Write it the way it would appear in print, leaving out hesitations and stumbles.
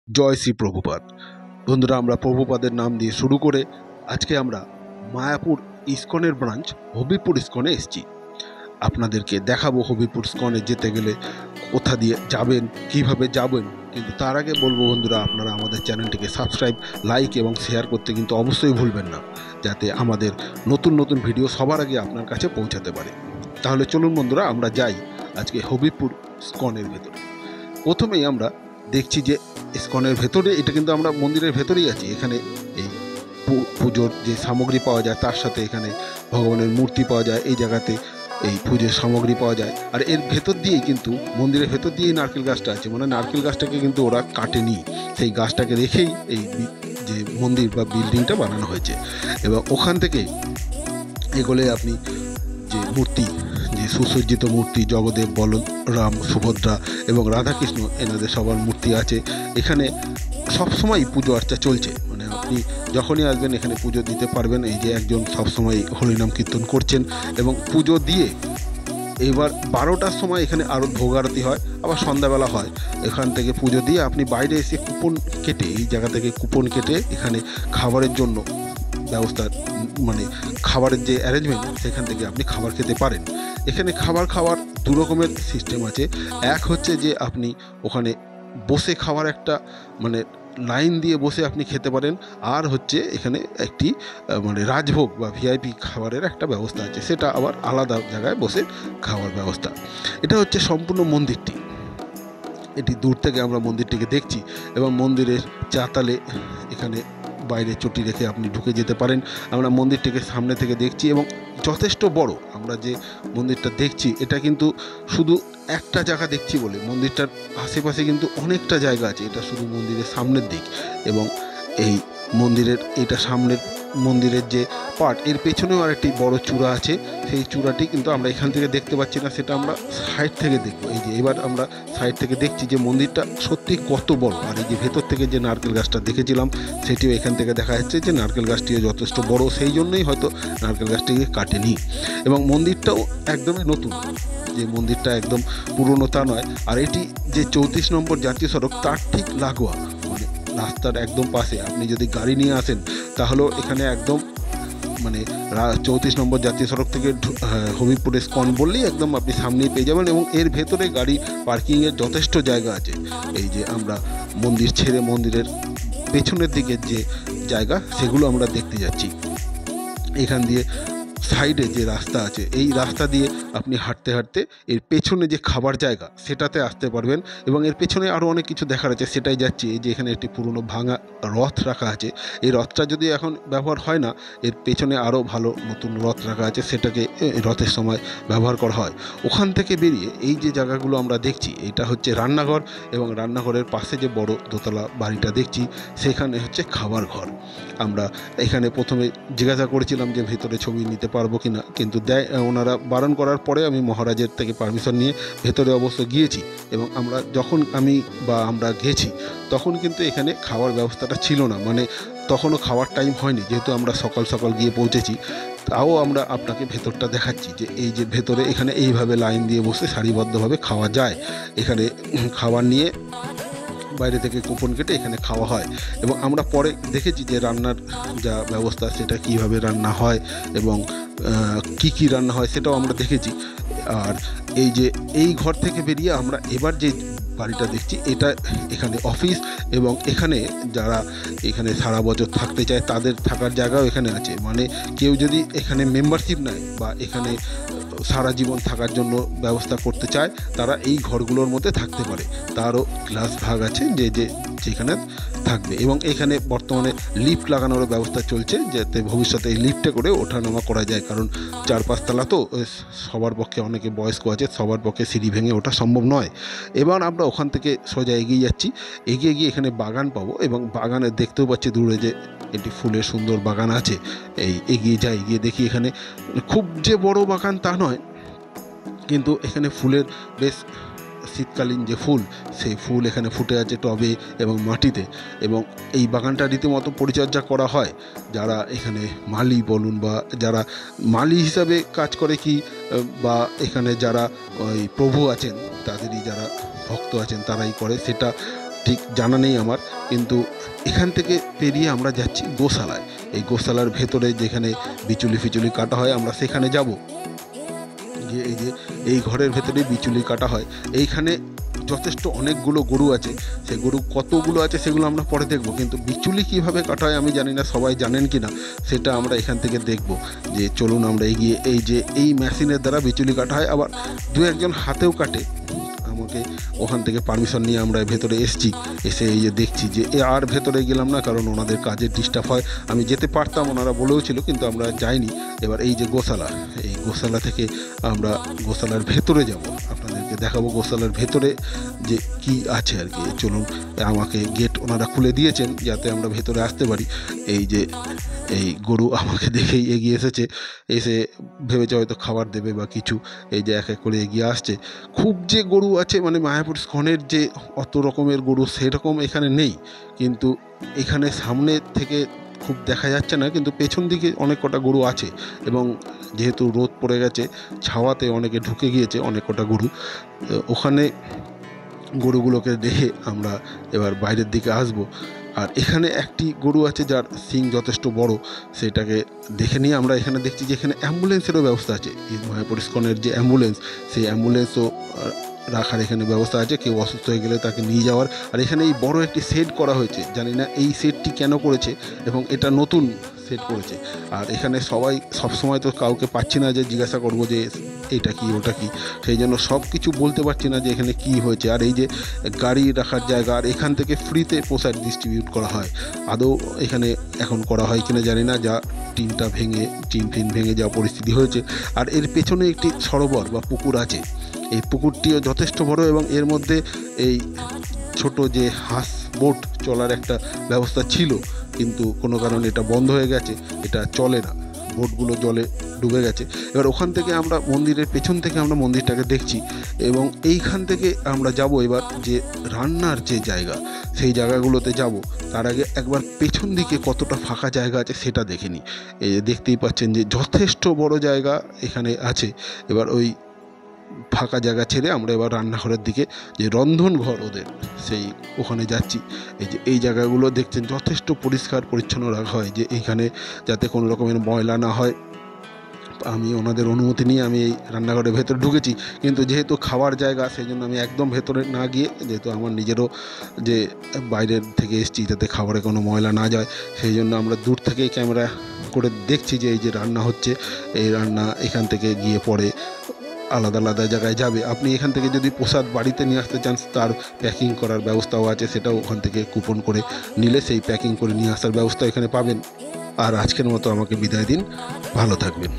জয় শ্রী প্রভুপাদ। বন্ধুরা, আমরা প্রভুপাদের নাম দিয়ে শুরু করে আজকে আমরা মায়াপুর ইস্কনের ব্রাঞ্চ হবিপুর ইস্কনে এসেছি। আপনাদেরকে দেখাবো হবিপুর ইস্কনে যেতে গেলে কোথা দিয়ে যাবেন, কিভাবে যাবেন। কিন্তু তার আগে বলবো বন্ধুরা, আপনারা আমাদের চ্যানেলটিকে সাবস্ক্রাইব, লাইক এবং শেয়ার করতে কিন্তু অবশ্যই ভুলবেন না, যাতে আমাদের নতুন নতুন ভিডিও সবার আগে আপনার কাছে পৌঁছাতে পারে। তাহলে চলুন বন্ধুরা, আমরা যাই আজকে হবিপুর ইস্কনের ভেতরে। প্রথমেই আমরা দেখছি যে ইস্কনের ভেতরে, এটা কিন্তু আমরা মন্দিরের ভেতরেই আছি। এখানে এই পুজোর যে সামগ্রী পাওয়া যায়, তার সাথে এখানে ভগবানের মূর্তি পাওয়া যায়, এই জায়গাতে এই পুজোর সামগ্রী পাওয়া যায়। আর এর ভেতর দিয়েই কিন্তু, মন্দিরের ভেতর দিয়েই নারকেল গাছটা আছে, মানে নারকেল গাছটাকে কিন্তু ওরা কাটেনি, সেই গাছটাকে রেখেই এই যে মন্দির বা বিল্ডিংটা বানানো হয়েছে। এবং ওখান থেকে এগোলে আপনি যে মূর্তি, যে সুসজ্জিত মূর্তি, জগদেব, বলরাম, সুভদ্রা এবং রাধাকৃষ্ণ, এনাদের সবার মূর্তি আছে। এখানে সবসময় পুজো আর্চা চলছে, মানে আপনি যখনই আসবেন এখানে পুজো দিতে পারবেন। এই যে একজন সবসময় হরিনাম কীর্তন করছেন এবং পুজো দিয়ে এবার 12টার সময় এখানে আরও ভোগ আরতি হয়, আবার সন্ধ্যাবেলা হয়। এখান থেকে পুজো দিয়ে আপনি বাইরে এসে কুপন কেটে, এই জায়গা থেকে কুপন কেটে এখানে খাবারের জন্য ব্যবস্থা, মানে খাবারের যে অ্যারেঞ্জমেন্ট, সেখান থেকে আপনি খাবার খেতে পারেন। এখানে খাওয়ার দু রকমের সিস্টেম আছে। এক হচ্ছে যে আপনি ওখানে বসে খাওয়ার একটা, মানে লাইন দিয়ে বসে আপনি খেতে পারেন। আর হচ্ছে এখানে একটি মানে রাজভোগ বা ভিআইপি খাবারের একটা ব্যবস্থা আছে, সেটা আবার আলাদা জায়গায় বসে খাওয়ার ব্যবস্থা। এটা হচ্ছে সম্পূর্ণ মন্দিরটি। এটি দূর থেকে আমরা মন্দিরটিকে দেখছি এবং মন্দিরের চাতালে এখানে বাইরে চটি রেখে আপনি ঢুকে যেতে পারেন। আমরা মন্দিরটিকে সামনে থেকে দেখছি এবং যথেষ্ট বড়। আমরা যে মন্দিরটা দেখছি, এটা কিন্তু শুধু একটা জায়গা দেখছি বলে, মন্দিরটার আশেপাশে কিন্তু অনেকটা জায়গা আছে। এটা শুধু মন্দিরের সামনের দিক এবং এই মন্দিরের, এটা সামনের মন্দিরের যে পার্ট, এর পেছনেও আরেকটি বড় চূড়া আছে। সেই চূড়াটি কিন্তু আমরা এখান থেকে দেখতে পাচ্ছি না, সেটা আমরা সাইড থেকে দেখবো। এই যে এবার আমরা সাইড থেকে দেখছি যে মন্দিরটা সত্যি কত বড়। আর এই যে ভেতর থেকে যে নারকেল গাছটা দেখেছিলাম, সেটিও এখান থেকে দেখা যাচ্ছে যে নারকেল গাছটিও যথেষ্ট বড়, সেই জন্যই হয়তো নারকেল গাছটিকে কাটেনি। এবং মন্দিরটাও একদমই নতুন, যে মন্দিরটা একদম পুরনো তা নয়। আর এটি যে 34 নম্বর জাতীয় সড়ক, তার ঠিক লাগোয়া, মানে রাস্তার একদম পাশে। আপনি যদি গাড়ি নিয়ে আসেন তাহলেও এখানে একদম, মানে 34 নম্বর জাতীয় সড়ক থেকে হবিপুর ইস্কন বললেই একদম আপনি সামনেই পেয়ে যাবেন। এবং এর ভেতরে গাড়ি পার্কিংয়ের যথেষ্ট জায়গা আছে। এই যে আমরা মন্দির ছেড়ে মন্দিরের পেছনের দিকের যে জায়গা, সেগুলো আমরা দেখতে যাচ্ছি। এখান দিয়ে সাইডে যে রাস্তা আছে, এই রাস্তা দিয়ে আপনি হাঁটতে হাঁটতে এর পেছনে যে খাবার জায়গা, সেটাতে আসতে পারবেন। এবং এর পেছনে আরও অনেক কিছু দেখার আছে, সেটাই যাচ্ছি। এই যে এখানে একটি পুরনো ভাঙা রথ রাখা আছে। এই রথটা যদি এখন ব্যবহার হয় না, এর পেছনে আরও ভালো নতুন রথ রাখা আছে, সেটাকে রথের সময় ব্যবহার করা হয়। ওখান থেকে বেরিয়ে এই যে জায়গাগুলো আমরা দেখছি, এটা হচ্ছে রান্নাঘর। এবং রান্নাঘরের পাশে যে বড় দোতলা বাড়িটা দেখছি, সেখানে হচ্ছে খাবার ঘর। আমরা এখানে প্রথমে জিজ্ঞাসা করেছিলাম যে ভেতরে ছবি নিতে পারবো কিনা, কিন্তু ওনারা বারণ করার পরে আমি মহারাজের থেকে পারমিশন নিয়ে ভেতরে অবশ্য গিয়েছি। এবং আমরা গেছি, তখন কিন্তু এখানে খাওয়ার ব্যবস্থাটা ছিল না, মানে তখনও খাওয়ার টাইম হয়নি, যেহেতু আমরা সকাল সকাল গিয়ে পৌঁছেছি। তাও আমরা আপনাকে ভেতরটা দেখাচ্ছি যে এই যে ভেতরে, এখানে এইভাবে লাইন দিয়ে বসে সারিবদ্ধভাবে খাওয়া যায়। এখানে খাবার নিয়ে বাইরে থেকে কুপন কেটে এখানে খাওয়া হয়। এবং আমরা পরে দেখেছি যে রান্নার যা ব্যবস্থা, সেটা কিভাবে রান্না হয় এবং কি রান্না হয়, সেটাও আমরা দেখেছি। আর এই যে এই ঘর থেকে বেরিয়ে আমরা এবার যে বাড়িটা দেখছি, এটা এখানে অফিস। এবং এখানে যারা এখানে সারা বছর থাকতে চায়, তাদের থাকার জায়গাও এখানে আছে। মানে কেউ যদি এখানে মেম্বারশিপ নেয় বা এখানে সারা জীবন থাকার জন্য ব্যবস্থা করতে চায়, তারা এই ঘরগুলোর মধ্যে থাকতে পারে। তারও ক্লাস ভাগ আছে যেখানে থাকবে। এবং এখানে বর্তমানে লিফট লাগানোরও ব্যবস্থা চলছে, যাতে ভবিষ্যতে এই লিফটে করে ওঠানামা করা যায়। কারণ 4-5 তলা তো, সবার পক্ষে, অনেকে বয়স্ক আছে, সবার পক্ষে সিঁড়ি ভেঙে ওঠা সম্ভব নয়। এবার আমরা ওখান থেকে সোজা এগিয়ে যাচ্ছি। এগিয়ে গিয়ে এখানে বাগান পাবো। এবং বাগানে দেখতেও পাচ্ছি দূরে যে এটি ফুলের সুন্দর বাগান আছে। এগিয়ে গিয়ে দেখি এখানে খুব যে বড় বাগান তা নয়, কিন্তু এখানে ফুলের বেশ, শীতকালীন যে ফুল, সেই ফুল এখানে ফুটে আছে টবে এবং মাটিতে। এবং এই বাগানটা রীতিমতো পরিচর্যা করা হয়। যারা এখানে মালি বলুন, বা যারা মালি হিসাবে কাজ করে কি, বা এখানে যারা ওই প্রভু আছেন, তাদেরই যারা ভক্ত আছেন, তারাই করে সেটা। ঠিক জানা নেই আমার, কিন্তু এখান থেকে পেরিয়ে আমরা যাচ্ছি গোশালায়। এই গোশালার ভেতরে যেখানে বিচুলি ফিচুলি কাটা হয় আমরা সেখানে যাব। যে এই ঘরের ভেতরে বিচুলি কাটা হয়। এইখানে যথেষ্ট অনেকগুলো গরু আছে, সেই গরু কতগুলো আছে সেগুলো আমরা পরে দেখব, কিন্তু বিচুলি কীভাবে কাটা হয় আমি জানি না, সবাই জানেন কি না সেটা আমরা এখান থেকে দেখব। যে চলুন আমরা এগিয়ে, এই মেশিনের দ্বারা বিচুলি কাটা হয়, আবার দু একজন হাতেও কাটে। আমাকে ওখান থেকে পারমিশন নিয়ে আমরা ভেতরে এসেছি, এসে এই যে দেখছি যে আর ভেতরে গেলাম না, কারণ ওনাদের কাজের ডিস্টার্ব হয়। আমি যেতে পারতাম, ওনারা বলেও ছিল, কিন্তু আমরা যাইনি। এবার এই যে গোশালা, এই গোশালা থেকে আমরা গোশালার ভেতরে যাব, আপনাদেরকে দেখাবো গোশালার ভেতরে যে কি আছে আর কি। চলুন, আমাকে গেট ওনারা খুলে দিয়েছেন যাতে আমরা ভেতরে আসতে পারি। এই গরু আমাকে দেখেই এগিয়ে এসেছে, এসে ভেবেছে হয়তো খাবার দেবে বা কিছু। এই যে এক এক করে এগিয়ে আসছে। খুব যে গরু আছে, মানে মায়াপুর ইসকনের যে অত রকমের গরু সেরকম এখানে নেই, কিন্তু এখানে সামনে থেকে খুব দেখা যাচ্ছে না, কিন্তু পেছন দিকে অনেক কটা গরু আছে। এবং যেহেতু রোদ পড়ে গেছে, ছাওয়াতে অনেকে ঢুকে গিয়েছে, অনেক কটা গরু। ওখানে গরুগুলোকে দেখে আমরা এবার বাইরের দিকে আসব। আর এখানে একটি গরু আছে যার শিং যথেষ্ট বড়, সেটাকে দেখে নিয়ে আমরা এখানে দেখছি যে এখানে অ্যাম্বুলেন্সেরও ব্যবস্থা আছে। এই মায়াপুর ইসকনের যে অ্যাম্বুলেন্স, সেই অ্যাম্বুলেন্সও রাখার এখানে ব্যবস্থা আছে, কেউ অসুস্থ হয়ে গেলে তাকে নিয়ে যাওয়ার। আর এখানে এই বড় একটি শেড করা হয়েছে, জানি না এই শেডটি কেন করেছে, এবং এটা নতুন সেট করেছে। আর এখানে সবসময় তো কাউকে পাচ্ছি না যে জিজ্ঞাসা করব যে এটা কি ওটা কি, সেই জন্য সব কিছু বলতে পারছি না যে এখানে কি হয়েছে। আর এই যে গাড়ি রাখার জায়গা, আর এখান থেকে ফ্রিতে প্রসাদ ডিস্ট্রিবিউট করা হয়। আদৌ এখানে এখন করা হয় কিনা জানি না, যা টিন ফিন ভেঙে যাওয়া পরিস্থিতি হয়েছে। আর এর পেছনে একটি সরোবর বা পুকুর আছে। এই পুকুরটিও যথেষ্ট বড়, এবং এর মধ্যে এই ছোট যে হাঁস বোট চলার একটা ব্যবস্থা ছিল, কিন্তু কোনো কারণে এটা বন্ধ হয়ে গেছে, এটা চলে না, বোটগুলো জলে ডুবে গেছে। এবার ওখান থেকে আমরা মন্দিরের পেছন থেকে আমরা মন্দিরটাকে দেখছি, এবং এইখান থেকে আমরা যাব এবার যে রান্নার যে জায়গা, সেই জায়গাগুলোতে যাব। তার আগে একবার পেছন দিকে কতটা ফাঁকা জায়গা আছে সেটা দেখে নিই। এই দেখতেই পাচ্ছেন যে যথেষ্ট বড় জায়গা এখানে আছে। এবার ওই ফাঁকা জায়গা ছেড়ে আমরা এবার রান্নাঘরের দিকে, যে রন্ধনঘর ওদের, সেই ওখানে যাচ্ছি। এই জায়গাগুলো দেখছেন যথেষ্ট পরিষ্কার পরিচ্ছন্ন রাখা হয়, যে এইখানে যাতে কোনো রকমের ময়লা না হয়। আমি ওনাদের অনুমতি নিয়ে আমি এই রান্নাঘরের ভেতরে ঢুকেছি, কিন্তু যেহেতু খাওয়ার জায়গা, সেই জন্য আমি একদম ভেতরে না গিয়ে, যেহেতু আমার নিজেরও যে বাইরের থেকে এসেছি যাতে খাবারে কোনো ময়লা না যায়, সেই জন্য আমরা দূর থেকেই ক্যামেরা করে দেখছি যে এই যে রান্না হচ্ছে, এই রান্না এখান থেকে গিয়ে পরে আলাদা আলাদা জায়গায় যাবে। আপনি এখান থেকে যদি প্রসাদ বাড়িতে নিয়ে আসতে চান, তার প্যাকিং করার ব্যবস্থাও আছে, সেটাও ওখান থেকে কুপন করে নিলে সেই প্যাকিং করে নিয়ে আসার ব্যবস্থা এখানে পাবেন। আর আজকের মতো আমাকে বিদায় দিন, ভালো থাকবেন।